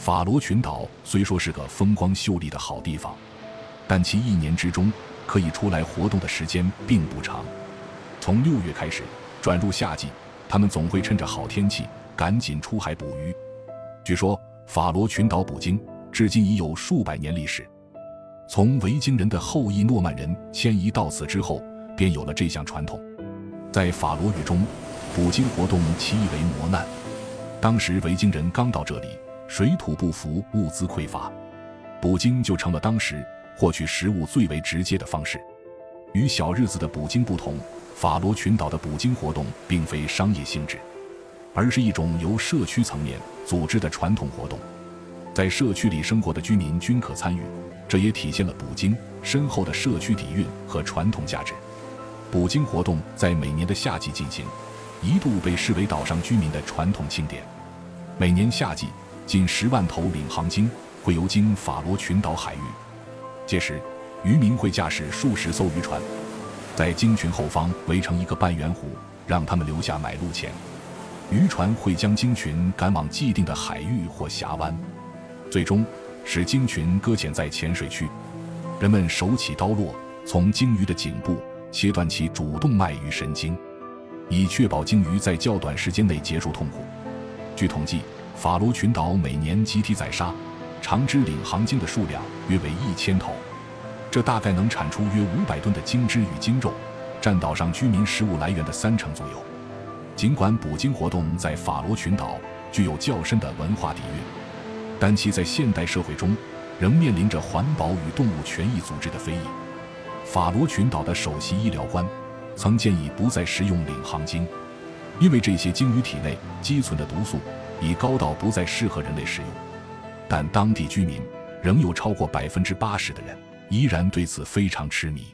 法罗群岛虽说是个风光秀丽的好地方，但其一年之中可以出来活动的时间并不长。从6月开始转入夏季，他们总会趁着好天气赶紧出海捕鱼。据说法罗群岛捕鲸至今已有数百年历史，从维京人的后裔诺曼人迁移到此之后，便有了这项传统。在法罗语中，捕鲸活动其意为磨难。当时维京人刚到这里，水土不服，物资匮乏，捕鲸就成了当时获取食物最为直接的方式。与小日子的捕鲸不同，法罗群岛的捕鲸活动并非商业性质，而是一种由社区层面组织的传统活动。在社区里生活的居民均可参与，这也体现了捕鲸深厚的社区底蕴和传统价值。捕鲸活动在每年的夏季进行，一度被视为岛上居民的传统庆典。每年夏季，近10万头领航鲸会游经法罗群岛海域，届时渔民会驾驶数十艘渔船，在鲸群后方围成一个半圆弧，让他们留下买路钱。渔船会将鲸群赶往既定的海域或峡湾，最终使鲸群搁浅在浅水区。人们手起刀落，从鲸鱼的颈部切断其主动脉与神经，以确保鲸鱼在较短时间内结束痛苦。据统计，法罗群岛每年集体宰杀长肢领航鲸的数量约为1000头，这大概能产出约500吨的鲸脂与鲸肉，占岛上居民食物来源的30%左右。尽管捕鲸活动在法罗群岛具有较深的文化底蕴，但其在现代社会中仍面临着环保与动物权益组织的非议。法罗群岛的首席医疗官曾建议不再食用领航鲸，因为这些鲸鱼体内积存的毒素已高到不再适合人类食用。但当地居民仍有超过80%的人依然对此非常痴迷。